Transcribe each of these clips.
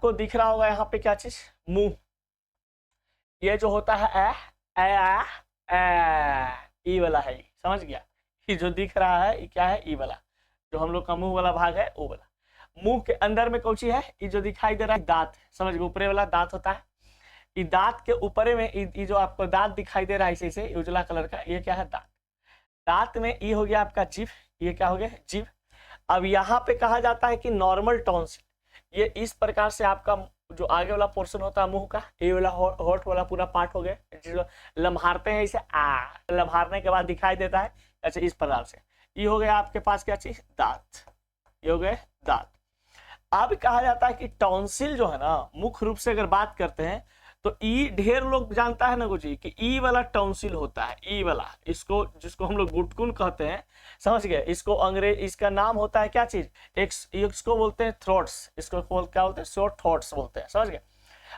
आपको दिख रहा होगा यहाँ पे क्या चीज, मुंह। ये जो होता है ई वाला है, समझ गया। ये जो दिख रहा है ये क्या है, ई वाला, जो हम लोग का मुंह वाला भाग है वो वाला। मुंह के अंदर में कौन सी है, ये जो दिखाई दे रहा है दांत, समझ गए, ऊपरे वाला दांत होता है। ये दांत के ऊपरे में ये जो आपको दांत दिखाई दे रहा है इसे उजला कलर का, ये क्या है, दांत। दांत में ये हो गया आपका जीभ, ये क्या हो गया, जीभ। अब यहाँ पे कहा जाता है कि नॉर्मल टॉन्सिल, ये इस प्रकार से आपका जो आगे वाला पोर्शन होता है मुंह का, ये वाला होठ वाला पूरा पार्ट हो गया, जो लम्हारते हैं इसे लम्हारने के बाद दिखाई देता है। अच्छा, इस प्रकार से ये हो गया आपके पास क्या चीज, दांत, ये हो गए दांत। अब कहा जाता है कि टॉन्सिल जो है ना, मुख्य रूप से अगर बात करते हैं तो ई ढेर लोग जानता है ना कुछ कि ई वाला टॉन्सिल होता है, ई वाला, इसको जिसको हम लोग गुटकुन कहते हैं, समझ गए। इसको अंग्रेज, इसका नाम होता है क्या चीज, इसको बोलते हैं थ्रोट्स, इसको क्या बोलते हैं, शॉर्ट थ्रोट्स बोलते हैं, समझ गए।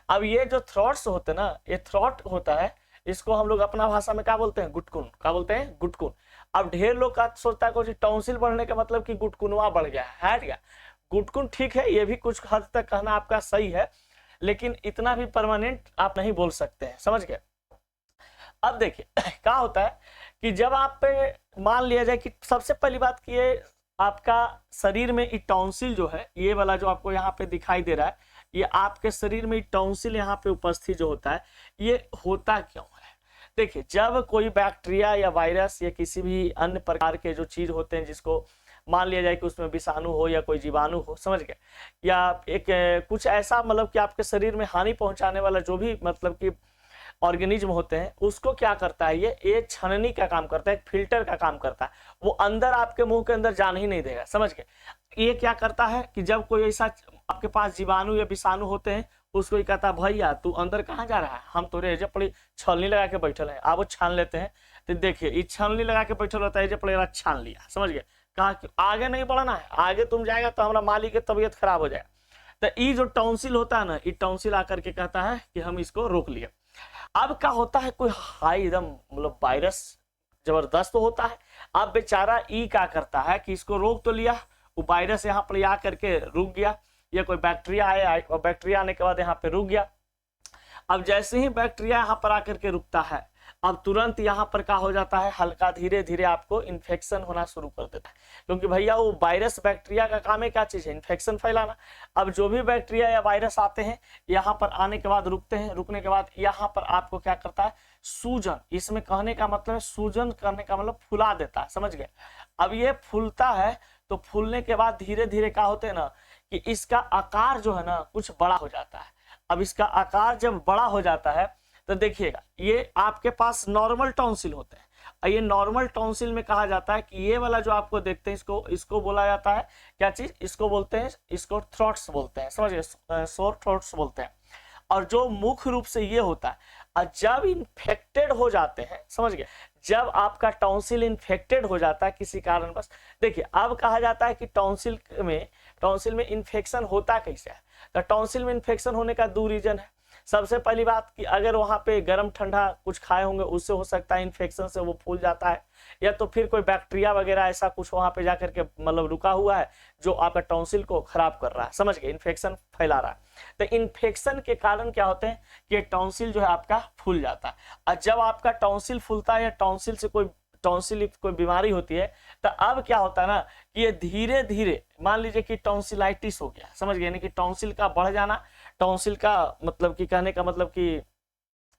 अब ये जो थ्रोट्स होते हैं ना, ये थ्रोट होता है, इसको हम लोग अपना भाषा में क्या बोलते हैं, गुटकुन, क्या बोलते हैं, गुटकुन। अब ढेर लोग का सोचता है कुछ टॉन्सिल बढ़ने का मतलब कि गुटकुनवा बढ़ गया है, हट गया। गुटकुन ठीक है, ये भी कुछ हद तक कहना आपका सही है, लेकिन इतना भी परमानेंट आप नहीं बोल सकते हैं, समझ गए। अब देखिए क्या होता है कि जब आप पे मान लिया जाए कि सबसे पहली बात कि ये आपका शरीर में ये टॉन्सिल जो है, ये वाला जो आपको यहाँ पे दिखाई दे रहा है, ये आपके शरीर में टॉन्सिल यहाँ पे उपस्थित जो होता है, ये होता क्यों है। देखिए, जब कोई बैक्टीरिया या वायरस या किसी भी अन्य प्रकार के जो चीज होते हैं, जिसको मान लिया जाए कि उसमें विषाणु हो या कोई जीवाणु हो, समझ गए, या एक कुछ ऐसा मतलब कि आपके शरीर में हानि पहुंचाने वाला जो भी मतलब कि ऑर्गेनिज्म होते हैं, उसको क्या करता है, ये छननी का काम करता है, एक फिल्टर का काम करता है, वो अंदर आपके मुंह के अंदर जान ही नहीं देगा, समझ गए। ये क्या करता है कि जब कोई ऐसा आपके पास जीवाणु या विषाणु होते हैं, उसको ही कहता है भैया तू अंदर कहाँ जा रहा है, हम तो रेजे पड़ी छलनी लगा के बैठल है, आप वो छान लेते हैं। तो देखिए, ये छलनी लगा के बैठल रहता है, जे पड़ेगा छान लिया, समझ गए। कहा कि आगे नहीं बढ़ना है, आगे तुम जाएगा तो हमारा मालिक की तबीयत खराब हो जाएगा। तो ये जो टॉन्सिल होता है ना, ये टॉन्सिल आकर के कहता है कि हम इसको रोक लिए। अब क्या होता है, कोई हाई एकदम मतलब वायरस जबरदस्त तो होता है, अब बेचारा ई क्या करता है कि इसको रोक तो लिया, वो वायरस यहाँ पर आ करके रुक गया, या कोई बैक्टीरिया आया और बैक्टीरिया आने के बाद यहाँ पे रुक गया। अब जैसे ही बैक्टीरिया यहाँ पर आकर के रुकता है, अब तुरंत यहाँ पर क्या हो जाता है, हल्का धीरे धीरे आपको इन्फेक्शन होना शुरू कर देता है, क्योंकि भैया वो वायरस बैक्टीरिया का काम है क्या चीज है, इन्फेक्शन फैलाना। अब जो भी बैक्टीरिया या वायरस आते हैं, यहाँ पर आने के बाद रुकते हैं, रुकने के बाद यहाँ पर आपको क्या करता है, सूजन, इसमें कहने का मतलब है सूजन करने का मतलब फुला देता है, समझ गए। अब ये फूलता है, तो फूलने के बाद धीरे धीरे क्या होते हैं ना कि इसका आकार जो है ना कुछ बड़ा हो जाता है। अब इसका आकार जब बड़ा हो जाता है तो देखिएगा, ये आपके पास नॉर्मल टॉन्सिल होते हैं, और ये नॉर्मल टॉन्सिल में कहा जाता है कि ये वाला जो आपको देखते हैं, इसको बोला जाता है क्या चीज, इसको बोलते हैं, इसको थ्रोट्स बोलते हैं, समझिए, सोर थ्रोट्स बोलते हैं। और जो मुख्य रूप से ये होता है, और जब इन्फेक्टेड हो जाते हैं, समझ गए, जब आपका टॉन्सिल इन्फेक्टेड हो जाता है किसी कारणवश, देखिए अब कहा जाता है कि टॉन्सिल में इन्फेक्शन होता कैसे है। तो टॉन्सिल में इन्फेक्शन होने का दो रीजन है। सबसे पहली बात कि अगर वहां पे गर्म ठंडा कुछ खाए होंगे, उससे हो सकता है इन्फेक्शन से वो फूल जाता है, या तो फिर कोई बैक्टीरिया वगैरह ऐसा कुछ वहां पे जाकर के मतलब रुका हुआ है जो आपका टॉन्सिल को खराब कर रहा है, समझ गए, इन्फेक्शन फैला रहा है। तो इन्फेक्शन के कारण क्या होते हैं कि टॉन्सिल जो है आपका फूल जाता है। और जब आपका टॉन्सिल फूलता है या टॉन्सिल से कोई बीमारी होती है, तो अब क्या होता है ना कि ये धीरे धीरे, मान लीजिए कि टॉन्सिलाइटिस हो गया, समझ गए, यानी कि टॉन्सिल का बढ़ जाना, टॉन्सिल का मतलब कि कहने का मतलब कि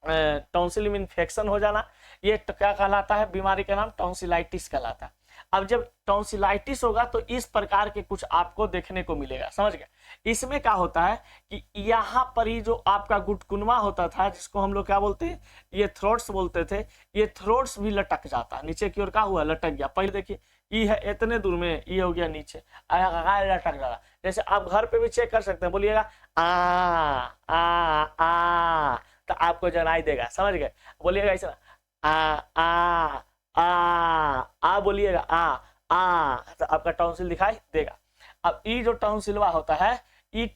टॉन्सिल में इन्फेक्शन हो जाना, ये क्या कहलाता है, बीमारी का नाम टॉन्सिलाइटिस कहलाता है। अब जब टॉन्सिलाइटिस होगा तो इस प्रकार के कुछ आपको देखने को मिलेगा, समझ गए। इसमें क्या होता है कि यहाँ पर ही जो आपका गुटकुनवा होता था, जिसको हम लोग क्या बोलते हैं, ये थ्रोट्स बोलते थे, ये थ्रोट्स भी लटक जाता है नीचे की ओर, क्या हुआ, लटक गया। पहले देखिए, ये है इतने दूर में, ये हो गया नीचे, लटक जा रहा। जैसे आप घर पे भी चेक कर सकते हैं, बोलिएगा आ, तो आपको जनाई देगा, समझ गए। बोलिएगा ऐसा आ बोलिएगा तो आपका टॉन्सिल दिखाई देगा। अब ये जो टॉन्सिलवा होता है, ये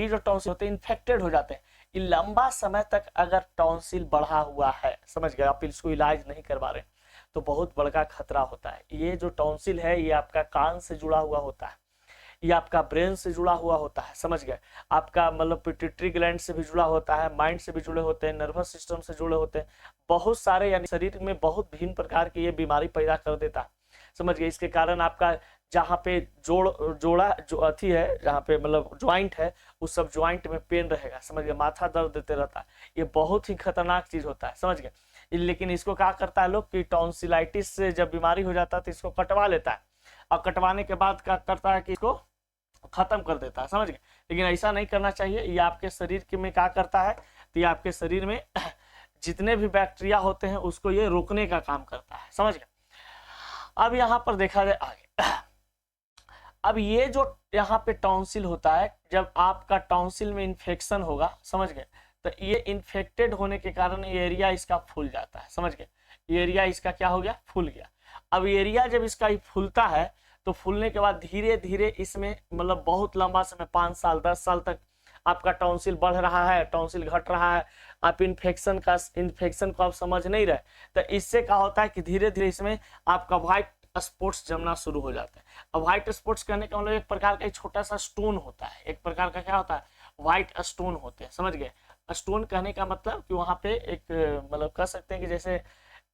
जो टॉन्सिल होते हैं इन्फेक्टेड हो जाते हैं, ये लंबा समय तक अगर टॉन्सिल बढ़ा हुआ है, समझ गए, आप इसको इलाज नहीं करवा रहे तो बहुत बड़ा खतरा होता है। ये जो टॉन्सिल है ये आपका कान से जुड़ा हुआ होता है, ये आपका ब्रेन से जुड़ा हुआ होता है, समझ गए। आपका मतलब पिट्यूटरी ग्लैंड से भी जुड़ा होता है, माइंड से भी जुड़े होते हैं, नर्वस सिस्टम से जुड़े होते हैं, बहुत सारे, यानी शरीर में बहुत भिन्न प्रकार की ये बीमारी पैदा कर देता है, समझ गए। इसके कारण आपका जहाँ पे जोड़ा जो अथी है, जहाँ पे मतलब ज्वाइंट है, उस सब ज्वाइंट में पेन रहेगा, समझ गए। माथा दर्द देते रहता है, ये बहुत ही खतरनाक चीज होता है, समझ गए। लेकिन इसको क्या करता है लोग कि टॉन्सिलाइटिस से जब बीमारी हो जाता है तो इसको कटवा लेता है, और कटवाने के बाद क्या करता है कि इसको खत्म कर देता है, समझ गए। लेकिन ऐसा नहीं करना चाहिए, ये आपके शरीर के में क्या करता है, तो ये आपके शरीर में जितने भी बैक्टीरिया होते हैं उसको ये रोकने का काम करता है, समझ गए। अब यहाँ पर देखा जाए आगे, अब ये जो यहाँ पे टॉन्सिल होता है, जब आपका टॉन्सिल में इन्फेक्शन होगा, समझ गए, तो ये इन्फेक्टेड होने के कारण एरिया इसका फूल जाता है, समझ गए। एरिया इसका क्या हो गया, फूल गया। अब एरिया जब इसका फूलता है तो फूलने के बाद धीरे धीरे इसमें मतलब बहुत लंबा समय 5 साल 10 साल तक आपका टॉन्सिल बढ़ रहा है, टॉन्सिल घट रहा है, आप इन्फेक्शन को आप समझ नहीं रहे, तो इससे क्या होता है कि धीरे धीरे इसमें आपका व्हाइट स्पॉट्स जमना शुरू हो जाता है। अब व्हाइट स्पॉट्स कहने का मतलब एक प्रकार का छोटा सा स्टोन होता है, एक प्रकार का क्या होता है, व्हाइट स्टोन होते हैं, समझ गए। स्टोन कहने का मतलब कि वहां पे एक मतलब कह सकते हैं कि जैसे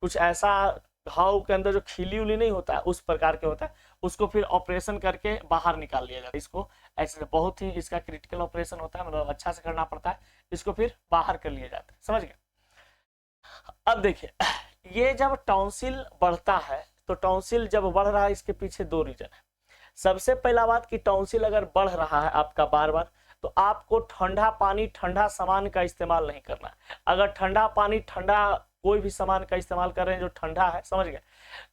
कुछ ऐसा घाव के अंदर जो खिली उली नहीं होता है उस प्रकार के होता है, उसको फिर ऑपरेशन करके बाहर निकाल लिया जाता है। इसको ऐसे बहुत ही इसका क्रिटिकल ऑपरेशन होता है, मतलब अच्छा से करना पड़ता है, इसको फिर बाहर कर लिया जाता है, समझ गए। अब देखिए, ये जब टॉन्सिल बढ़ता है तो टॉन्सिल जब बढ़ रहा है इसके पीछे 2 रीजन है। सबसे पहला बात कि टॉन्सिल अगर बढ़ रहा है आपका बार बार, तो आपको ठंडा पानी ठंडा सामान का इस्तेमाल नहीं करना है। अगर ठंडा पानी ठंडा कोई भी सामान का इस्तेमाल कर रहे हैं जो ठंडा है, समझ गए,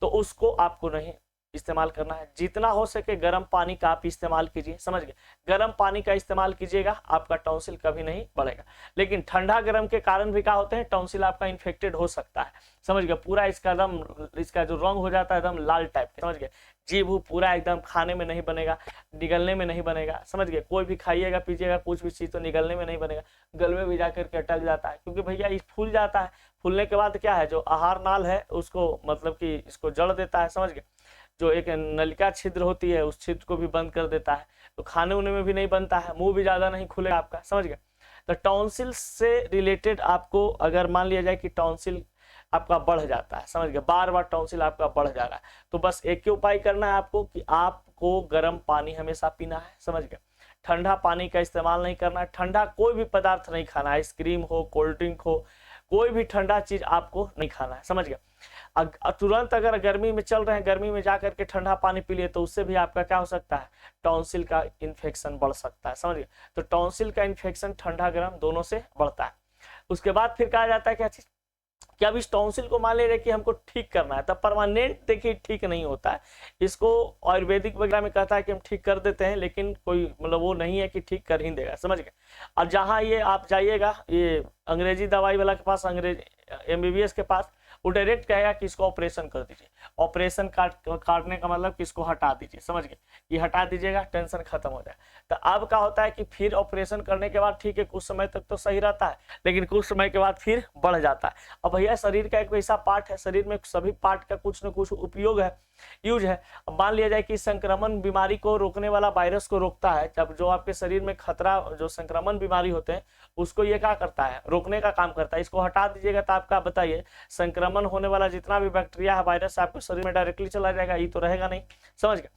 तो उसको आपको नहीं इस्तेमाल करना है। जितना हो सके गर्म पानी का आप इस्तेमाल कीजिए, समझ गए। गर्म पानी का इस्तेमाल कीजिएगा, आपका टॉन्सिल कभी नहीं बढ़ेगा। लेकिन ठंडा गर्म के कारण भी क्या होते हैं, टॉन्सिल आपका इन्फेक्टेड हो सकता है, समझ गए। पूरा इसका एकदम इसका जो रंग हो जाता है एकदम लाल टाइप का, समझ गए। जीभ पूरा एकदम खाने में नहीं बनेगा, निगलने में नहीं बनेगा, समझ गए। कोई भी खाइएगा पीजिएगा कुछ भी चीज तो निगलने में नहीं बनेगा, गलवे में जाकर के अटक जाता है, क्योंकि भैया ये फूल जाता है। फूलने के बाद क्या है, जो आहार नाल है उसको मतलब कि इसको जड़ देता है, समझ गए। जो एक नलिका छिद्र होती है उस छिद्र को भी बंद कर देता है, तो खाने उन्हें में भी नहीं बनता है, मुंह भी ज्यादा नहीं खुलेगा आपका, समझ गए। तो टॉन्सिल से रिलेटेड आपको अगर मान लिया जाए कि टॉन्सिल आपका बढ़ जाता है, समझ गए, बार बार टॉन्सिल आपका बढ़ जा रहा है, तो बस एक ही उपाय करना है आपको कि आपको गर्म पानी हमेशा पीना है, समझ गए। ठंडा पानी का इस्तेमाल नहीं करना है, ठंडा कोई भी पदार्थ नहीं खाना, आइसक्रीम हो, कोल्ड ड्रिंक हो, कोई भी ठंडा चीज आपको नहीं खाना है, समझ गए। तुरंत अगर गर्मी में चल रहे हैं, गर्मी में जाकर के ठंडा पानी पी लिए तो उससे भी आपका क्या हो सकता है, टॉन्सिल का इन्फेक्शन बढ़ सकता है, समझ गए। तो टॉन्सिल का इन्फेक्शन ठंडा गर्म दोनों से बढ़ता है। उसके बाद फिर कहा जाता है क्या चीज, कि अब इस टॉन्सिल को मान लीजिए कि हमको ठीक करना है, तब परमानेंट देखिए ठीक नहीं होता है। इसको आयुर्वेदिक वगैरह में कहता है कि हम ठीक कर देते हैं, लेकिन कोई मतलब वो नहीं है कि ठीक कर ही देगा, समझ गए। और जहाँ ये आप जाइएगा ये अंग्रेजी दवाई वाला के पास, अंग्रेजी MBBS के पास, वो डायरेक्ट कहेगा कि इसको ऑपरेशन कर दीजिए। ऑपरेशन काटने का मतलब कि इसको हटा दीजिए, समझ गए। ये हटा दीजिएगा, टेंशन खत्म हो जाए। तो अब क्या होता है कि फिर ऑपरेशन करने के बाद ठीक है कुछ समय तक तो सही रहता है, लेकिन कुछ समय के बाद फिर बढ़ जाता है। अब भैया शरीर का एक वैसा पार्ट है, शरीर में सभी पार्ट का कुछ न कुछ उपयोग है, यूज है। अब मान लिया जाए कि संक्रमण बीमारी को रोकने वाला वायरस को रोकता है, जब जो आपके शरीर में खतरा जो संक्रमण बीमारी होते हैं उसको ये क्या करता है, रोकने का काम करता है। इसको हटा दीजिएगा तो आपका बताइए संक्रमण होने वाला जितना भी बैक्टीरिया है, वायरस आपके शरीर में डायरेक्टली चला जाएगा, ये तो रहेगा नहीं, समझ गए।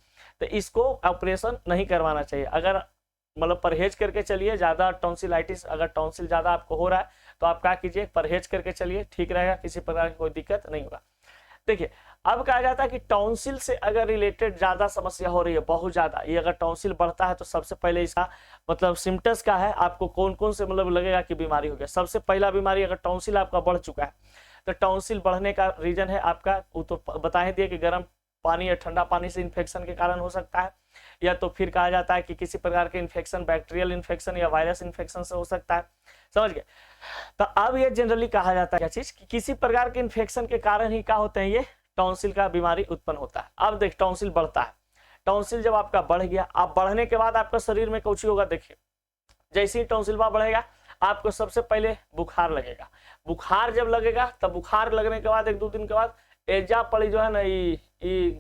तो इसको ऑपरेशन नहीं करवाना चाहिए। अगर मतलब परहेज करके चलिए, ज्यादा टॉन्सिलाइटिस अगर टॉन्सिल ज्यादा आपको हो रहा है तो आप क्या कीजिए, परहेज करके चलिए, ठीक रहेगा, किसी प्रकार की कोई दिक्कत नहीं होगा। देखिए अब कहा जाता है कि टॉन्सिल से अगर रिलेटेड ज्यादा समस्या हो रही है, बहुत ज्यादा, ये अगर टॉन्सिल बढ़ता है तो सबसे पहले इसका मतलब सिम्टम्स क्या है, आपको कौन कौन से मतलब लगेगा कि बीमारी हो गया। सबसे पहला बीमारी, अगर टॉन्सिल आपका बढ़ चुका है तो टॉन्सिल बढ़ने का रीजन है आपका, वो तो बता ही दिए कि गर्म पानी या ठंडा पानी से इन्फेक्शन के कारण हो सकता है, या तो फिर कहा जाता है कि किसी प्रकार के इन्फेक्शन, बैक्टीरियल इन्फेक्शन या वायरस इन्फेक्शन से हो सकता है, समझ गए। तो अब ये जनरली कहा जाता है क्या चीज, कि किसी प्रकार के इन्फेक्शन के कारण ही क्या होते हैं, ये टॉन्सिल का बीमारी उत्पन्न होता है। अब देख टॉन्सिल बढ़ता है, टॉन्सिल जब आपका बढ़ गया, अब बढ़ने के बाद आपका शरीर में कुछ होगा, देखिए जैसे ही टॉन्सिल बढ़ेगा आपको सबसे पहले बुखार लगेगा। बुखार जब लगेगा तब बुखार लगने के बाद 1-2 दिन के बाद एजा पड़ी जो है ना,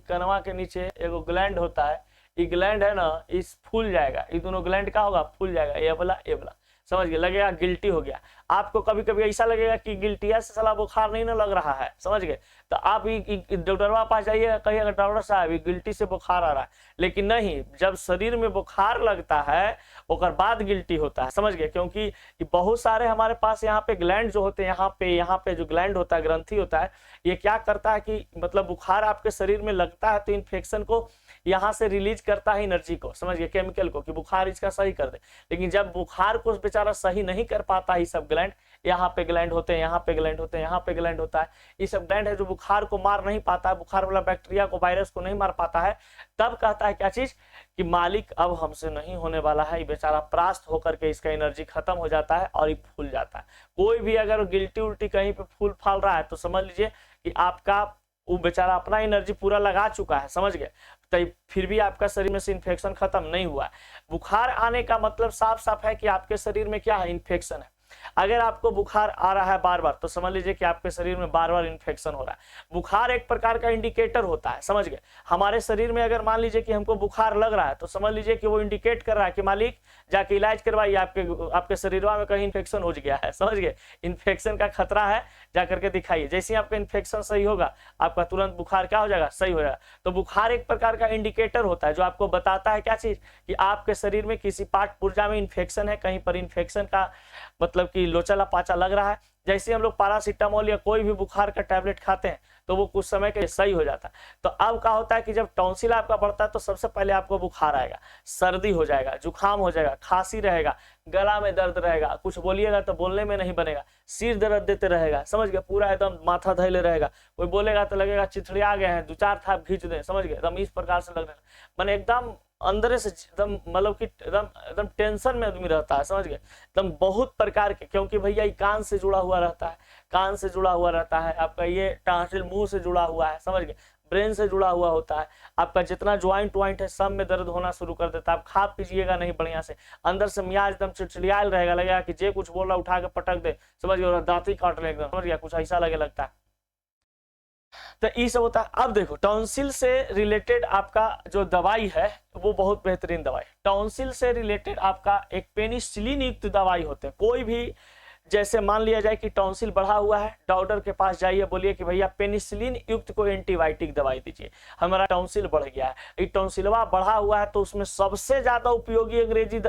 कनवा के नीचे एगो ग्लैंड होता है, ये ग्लैंड है ना, इस फूल जाएगा, ये दोनों ग्लैंड का होगा, फूल जाएगा, ये वाला, समझ गए, लगेगा गिल्टी हो गया। आपको कभी कभी ऐसा लगेगा कि गिल्टी से साला बुखार नहीं ना लग रहा है, समझ गए, तो आप डॉक्टरवा पास जाइए, कहिएगा डॉक्टर साहब गिल्टी से बुखार आ रहा है, लेकिन नहीं, जब शरीर में बुखार लगता है और बाद गिल्टी होता है, समझ गए, क्योंकि बहुत सारे हमारे पास यहाँ पे ग्लैंड जो होते हैं, यहाँ पे जो ग्लैंड होता है, ग्रंथि होता है, ये क्या करता है कि मतलब बुखार आपके शरीर में लगता है तो इन्फेक्शन को यहाँ से रिलीज करता है, एनर्जी को, समझ गए, केमिकल को, कि बुखार इसका सही कर दे। लेकिन जब बुखार को बेचारा सही नहीं कर पाता, ये सब ग्लैंड, यहाँ पे ग्लैंड होते हैं, यहाँ पे ग्लैंड होते हैं, यहाँ पे ग्लैंड होता है, ये सब ग्लैंड है जो बुखार को मार नहीं पाता है, बुखार वाला बैक्टीरिया को, वायरस को नहीं मार पाता है, तब कहता है क्या चीज कि मालिक अब हमसे नहीं होने वाला है, ये बेचारा परास्त होकर के इसका एनर्जी खत्म हो जाता है और ये फूल जाता है। कोई भी अगर गिल्टी उल्टी कहीं पे फूल फाल रहा है तो समझ लीजिए कि आपका वो बेचारा अपना एनर्जी पूरा लगा चुका है, समझ गए, तो फिर भी आपका शरीर में से इन्फेक्शन खत्म नहीं हुआ है। बुखार आने का मतलब साफ साफ है कि आपके शरीर में क्या है, इन्फेक्शन है। अगर आपको बुखार आ रहा है बार बार तो समझ लीजिए कि आपके शरीर में बार बार इन्फेक्शन हो रहा है। बुखार एक प्रकार का इंडिकेटर होता है, समझ गए, हमारे शरीर में अगर मान लीजिए कि हमको बुखार लग रहा है तो समझ लीजिए कि वो इंडिकेट कर रहा है कि मालिक जाके इलाज करवाइए, आपके शरीर में कहीं इन्फेक्शन हो गया है, समझ गए, इन्फेक्शन का खतरा है, जाकर के दिखाइए। जैसे ही आपका इन्फेक्शन सही होगा आपका तुरंत बुखार क्या हो जाएगा, सही हो जाएगा। तो बुखार एक प्रकार का इंडिकेटर होता है जो आपको बताता है क्या चीज, कि आपके शरीर में किसी पार्ट पुर्जा में इन्फेक्शन है, कहीं पर इन्फेक्शन का मतलब कि लोचला पाचा लग रहा है। जैसे हम लोग पैरासीटामोल या कोई भी बुखार का टैबलेट खाते हैं तो वो कुछ समय के लिए सही हो जाता है। तो अब क्या होता है कि जब टॉन्सिल आपका बढ़ता है तो सबसे पहले आपको बुखार आएगा, सर्दी हो जाएगा, जुकाम हो जाएगा, खांसी रहेगा, गला में दर्द रहेगा, कुछ बोलिएगा तो बोलने में नहीं बनेगा, सिर दर्द देते रहेगा, समझ गए, पूरा एकदम माथा धैले रहेगा, कोई बोलेगा तो लगेगा चिथड़िया गए हैं, 2-4 थाप खींच दें, समझ गए, एकदम इस प्रकार से लगने मैंने एकदम अंदर से एकदम मतलब कि एकदम टेंशन में आदमी रहता है, समझ गए, एकदम बहुत प्रकार के, क्योंकि भैया ये कान से जुड़ा हुआ रहता है, कान से जुड़ा हुआ रहता है, आपका ये टॉन्सिल मुंह से जुड़ा हुआ है, समझ गए, ब्रेन से जुड़ा हुआ होता है, आपका जितना ज्वाइंट वाइंट है सब में दर्द होना शुरू कर देता है। आप खा पीजिएगा नहीं बढ़िया से, अंदर से मियाज एकदम चिड़चिड़ियाल रहेगा, लगेगा कि जे कुछ बोल रहा उठा के पटक दे, समझ गए, दांती काट ले एकदम, समझ गया, कुछ ऐसा लगे लगता है। तो ये सब होता है। अब देखो टॉन्सिल से रिलेटेड आपका जो दवाई है वो बहुत बेहतरीन दवाई। टॉन्सिल से रिलेटेड आपका एक पेनिसिलिन युक्त दवाई होते हैं। कोई भी जैसे मान लिया जाए कि टॉन्सिल बढ़ा हुआ है, डॉक्टर के पास जाइए, बोलिए कि भैया पेनिसिलिन युक्त कोई एंटीबायोटिक दवाई दीजिए, हमारा टॉन्सिल बढ़ गया है। ये टॉन्सिलवा बढ़ा हुआ है तो उसमें सबसे ज्यादा उपयोगी अंग्रेजी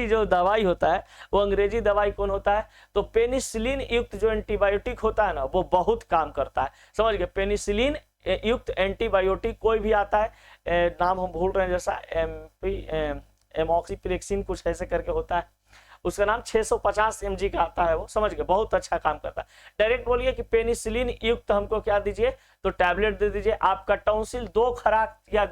जो दवाई होता है वो अंग्रेजी दवाई कौन होता है, तो पेनिसिलिन युक्त जो एंटीबायोटिक होता है ना वो बहुत काम करता है, समझ गए। पेनिसिलिन युक्त एंटीबायोटिक कोई भी आता है, नाम हम भूल रहे हैं, जैसा एमॉक्सिप्रिक्सिन कुछ ऐसे करके होता है, उसका नाम 650 mg का आता है, वो समझ गए, बहुत अच्छा काम करता है। डायरेक्ट बोलिए कि पेनिसिलिन युक्त हमको क्या दीजिए, तो टैबलेट दे दीजिए। आपका टॉन्सिल 2 खुराक या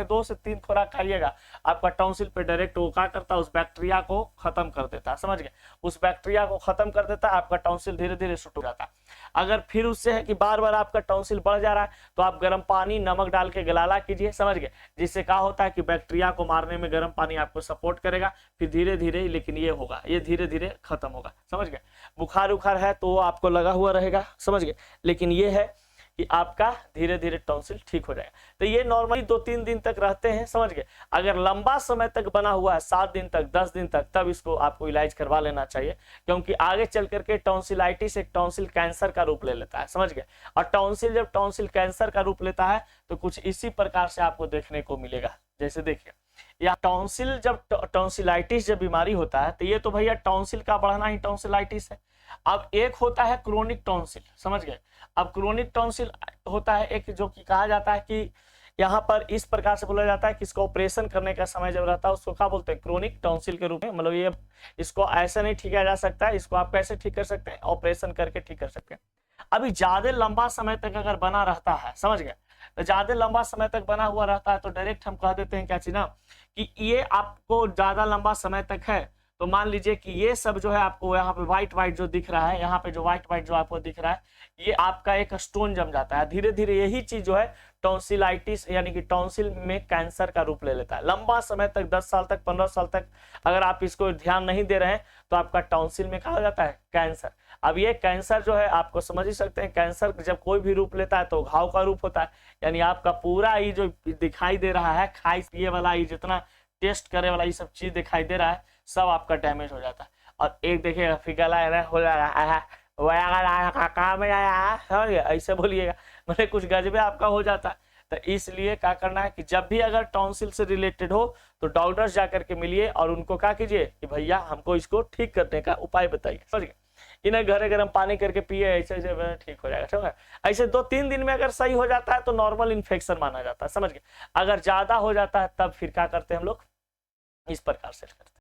2 से 3 खुराक खाइएगा, आपका टॉन्सिल पे डायरेक्ट वो क्या करता है, उस बैक्टीरिया को खत्म कर देता है, समझ गए, उस बैक्टीरिया को खत्म कर देता है, आपका टॉन्सिल धीरे धीरे शुरू हो जाता है। अगर फिर उससे है कि बार बार आपका टॉन्सिल बढ़ जा रहा है तो आप गर्म पानी नमक डाल के गलाला कीजिए, समझ गए, जिससे क्या होता है कि बैक्टीरिया को मारने में गर्म पानी आपको सपोर्ट करेगा, फिर धीरे धीरे, लेकिन ये होगा, ये धीरे धीरे खत्म होगा, समझ गए। बुखार उखार है तो आपको लगा हुआ रहेगा, समझ गए, लेकिन ये है कि आपका धीरे धीरे टॉन्सिल ठीक हो जाएगा। तो ये नॉर्मली 2-3 दिन तक रहते हैं, समझ गए। अगर लंबा समय तक बना हुआ है, 7 दिन तक, 10 दिन तक, तब इसको आपको इलाज करवा लेना चाहिए, क्योंकि आगे चल करके टॉन्सिलाइटिस एक टॉन्सिल कैंसर का रूप ले लेता है, समझ गए। और टॉन्सिल जब टॉन्सिल कैंसर का रूप लेता है तो कुछ इसी प्रकार से आपको देखने को मिलेगा। जैसे देखिए या टॉन्सिल, जब टॉन्सिलाइटिस जब बीमारी होता है तो ये तो भैया टॉन्सिल का बढ़ना ही टॉन्सिलाइटिस है। अब एक होता है क्रोनिक टॉन्सिल, समझ गए। अब क्रोनिक टॉन्सिल होता है एक जो कि कहा जाता है कि यहाँ पर इस प्रकार से बोला जाता है कि इसको ऑपरेशन करने का समय जब रहता है उसको क्या बोलते हैं, क्रोनिक टॉन्सिल के रूप में। मतलब ये इसको ऐसे नहीं ठीक किया जा सकता है, इसको आप कैसे ठीक कर सकते हैं, ऑपरेशन करके ठीक कर सकते हैं। अभी ज्यादा लंबा समय तक अगर बना रहता है, समझ गए, तो ज्यादा लंबा समय तक बना हुआ रहता है तो डायरेक्ट हम कह देते हैं क्या चीज ना, कि ये आपको ज्यादा लंबा समय तक है तो मान लीजिए कि ये सब जो है आपको यहाँ पे व्हाइट व्हाइट जो दिख रहा है, यहाँ पे जो व्हाइट व्हाइट जो आपको दिख रहा है, ये आपका एक स्टोन जम जाता है। धीरे धीरे यही चीज जो है टॉन्सिलाइटिस यानी कि टॉन्सिल में कैंसर का रूप ले लेता है। लंबा समय तक 10 साल तक 15 साल तक अगर आप इसको ध्यान नहीं दे रहे हैं तो आपका टॉन्सिल में क्या हो जाता है, कैंसर। अब ये कैंसर जो है आपको समझ ही सकते हैं, कैंसर जब कोई भी रूप लेता है तो घाव का रूप होता है, यानी आपका पूरा ये जो दिखाई दे रहा है, खाई पिए वाला ये जितना टेस्ट करे वाला ये सब चीज दिखाई दे रहा है, सब आपका डैमेज हो जाता है। और एक देखिएगा फिगला हो जाएगा, काम में आया समझ गया, ऐसे बोलिएगा, मतलब कुछ गजबे आपका हो जाता है। तो इसलिए क्या करना है कि जब भी अगर टॉन्सिल से रिलेटेड हो तो डॉक्टर जा करके मिलिए और उनको क्या कीजिए कि भैया हमको इसको ठीक करने का उपाय बताइए, समझ गए। इन्हें घरे गर्म पानी करके पिए, ऐसे ऐसे ठीक हो जाएगा, ठीक है। ऐसे 2-3 दिन में अगर सही हो जाता है तो नॉर्मल इन्फेक्शन माना जाता है, समझ गए। अगर ज्यादा हो जाता है तब फिर क्या करते हैं हम लोग, इस प्रकार से करते हैं।